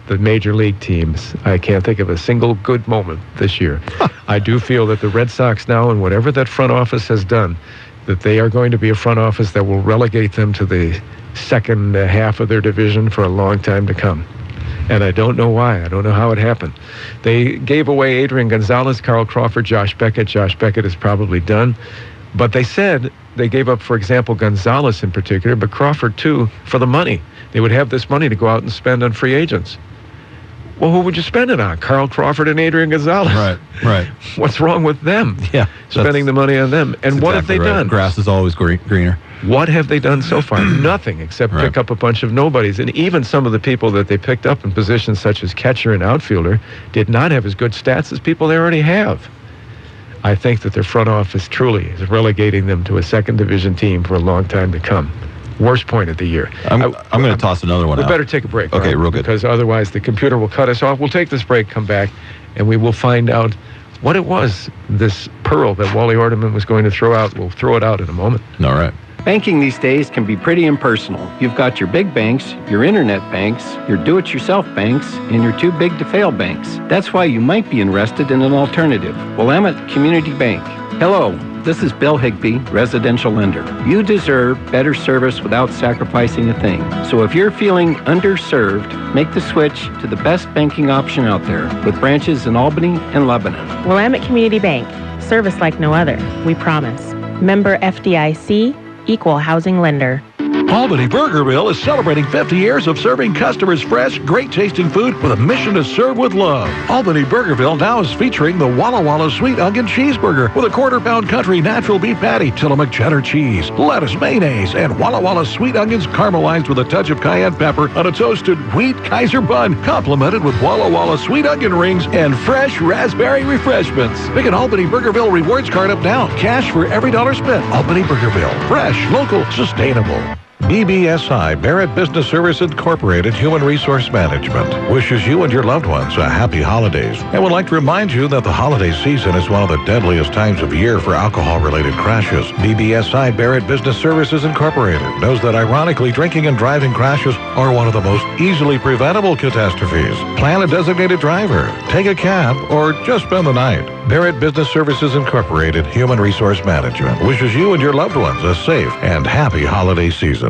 the major league teams. I can't think of a single good moment this year. I do feel that the Red Sox now, and whatever that front office has done, that they are going to be a front office that will relegate them to the second half of their division for a long time to come. And I don't know why. I don't know how it happened. They gave away Adrian Gonzalez, Carl Crawford, Josh Beckett. Josh Beckett is probably done. But they said they gave up, for example, Gonzalez in particular, but Crawford too, for the money. They would have this money to go out and spend on free agents. Well, who would you spend it on? Carl Crawford and Adrian Gonzalez.
Right.
What's wrong with them?
Yeah.
Spending the money on them. And what have they done?
Grass is always greener.
What have they done so far? Nothing, except pick up a bunch of nobodies. And even some of the people that they picked up in positions such as catcher and outfielder did not have as good stats as people they already have. I think that their front office truly is relegating them to a second division team for a long time to come. Worst point of the year.
I'm going to toss another one out.
We better take a break.
Okay,
right?
real good.
Because otherwise the computer will cut us off. We'll take this break, come back, and we will find out what it was, this pearl that Wally Orderman was going to throw out. We'll throw it out in a moment.
All right.
Banking these days can be pretty impersonal. You've got your big banks, your internet banks, your do-it-yourself banks, and your too big to fail banks. That's wwhy you might be interested in an alternative. Willamette Community Bank. Hello, this is Bill Higbee, residential lender. You deserve better service without sacrificing a thing. So if you're feeling underserved, make the switch to the best banking option out there with branches in Albany and Lebanon.
Willamette Community Bank. Service like no other. We promise. Member FDIC. Equal housing lender.
Albany Burgerville is celebrating 50 years of serving customers fresh, great-tasting food with a mission to serve with love. Albany Burgerville now is featuring the Walla Walla Sweet Onion Cheeseburger with a quarter-pound country natural beef patty, Tillamook cheddar cheese, lettuce, mayonnaise, and Walla Walla Sweet Onions caramelized with a touch of cayenne pepper on a toasted wheat Kaiser bun, complemented with Walla Walla Sweet Onion rings and fresh raspberry refreshments. Pick an Albany Burgerville rewards card up now. Cash for every dollar spent. Albany Burgerville. Fresh, local, sustainable. BBSI, Barrett Business Service Incorporated Human Resource Management, wishes you and your loved ones a happy holidays and would like to remind you that the holiday season is one of the deadliest times of year for alcohol-related crashes. BBSI, Barrett Business Services Incorporated knows that ironically, drinking and driving crashes are one of the most easily preventable catastrophes. Plan a designated driver, take a cab, or just spend the night. Barrett Business Services Incorporated Human Resource Management wishes you and your loved ones a safe and happy holiday season.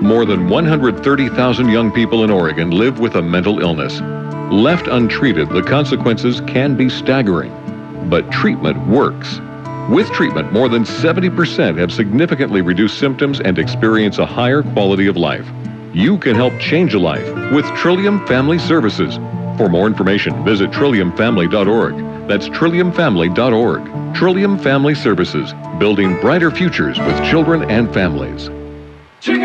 More than 130,000 young people in Oregon live with a mental illness. Left untreated, the consequences can be staggering, but treatment works. With treatment, more than 70% have significantly reduced symptoms and experience a higher quality of life. You can help change a life with Trillium Family Services. For more information, visit trilliumfamily.org. That's trilliumfamily.org. Trillium Family Services, building brighter futures with children and families.
The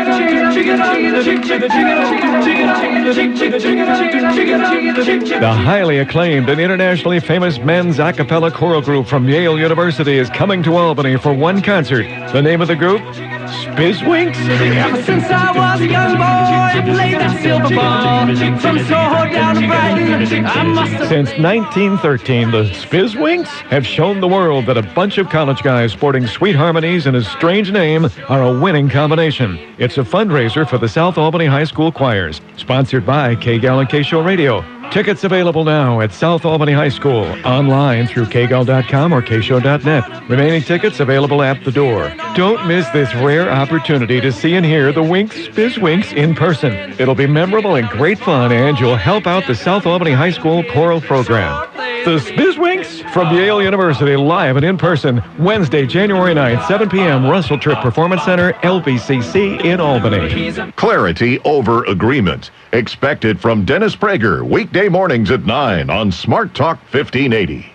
highly acclaimed and internationally famous men's a cappella choral group from Yale University is coming to Albany for one concert. The name of the group? Spizwinks?
Ever since I was a young boy, I played that silver ball from Soho down to Brighton. I must have...
Since 1913, the Spizwinks have shown the world that a bunch of college guys sporting sweet harmonies and a strange name are a winning combination. It's a fundraiser for the South Albany High School choirs, sponsored by KGAL and KShow Radio. Tickets available now at South Albany High School, online through KGAL.com or KShow.net. Remaining tickets available at the door. Don't miss this rare opportunity to see and hear the Spizwinks in person. It'll be memorable and great fun, and you'll help out the South Albany High School choral program. The Spizwinks from Yale University, live and in person, Wednesday, January 9th, 7 p.m., Russell Tripp Performance Center, LBCC in Albany.
Clarity over agreement. Expected from Dennis Prager, weekday mornings at 9 on Smart Talk 1580.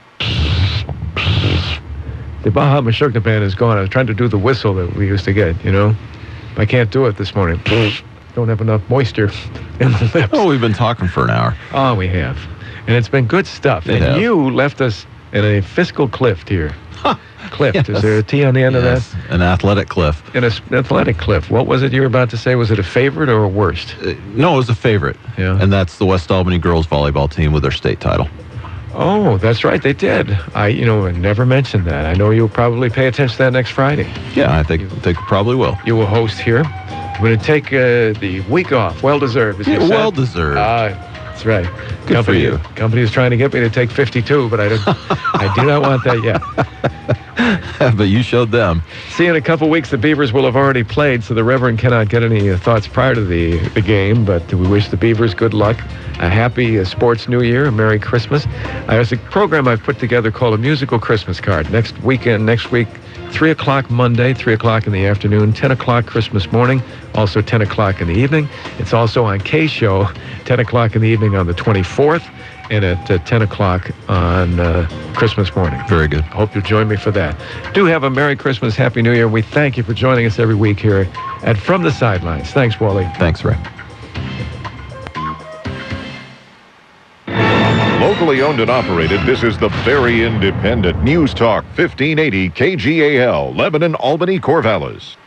The Baja Mashugna band is gone. I was trying to do the whistle that we used to get, you know. I can't do it this morning. Don't have enough moisture in the lips.
Oh, we've been talking for an hour.
Oh, we have. And it's been good stuff. And you left us in a fiscal cliff here. Cliff. Yes. Is there a T on the end of that?
An athletic cliff.
An athletic cliff. What was it you were about to say? Was it a favorite or a worst?
No, it was a favorite.
Yeah.
And that's the West Albany girls volleyball team with their state title.
Oh, that's right. They did. I never mentioned that. I know you'll probably pay attention to that next Friday.
Yeah, I think they probably will.
You will host here. I'm going to take the week off. Well-deserved.
Yeah, well-deserved.
That's right.
Good for you.
Company is trying to get me to take 52, but I do not want that yet.
But you showed them.
See, in a couple weeks, the Beavers will have already played, so the Reverend cannot get any thoughts prior to the game, but we wish the Beavers good luck, a happy sports new year, a Merry Christmas. There's a program I've put together called a musical Christmas card. Next week, 3 o'clock Monday, 3 o'clock in the afternoon, 10 o'clock Christmas morning, also 10 o'clock in the evening. It's also on K-Show, 10 o'clock in the evening on the 24th, and at 10 o'clock on Christmas morning.
Very good.
I hope you'll join me for that. Do have a Merry Christmas, Happy New Year. We thank you for joining us every week here at From the Sidelines. Thanks, Wally.
Thanks, Ray.
Locally Locally owned and operated, this is the very independent News Talk 1580 KGAL, Lebanon, Albany, Corvallis.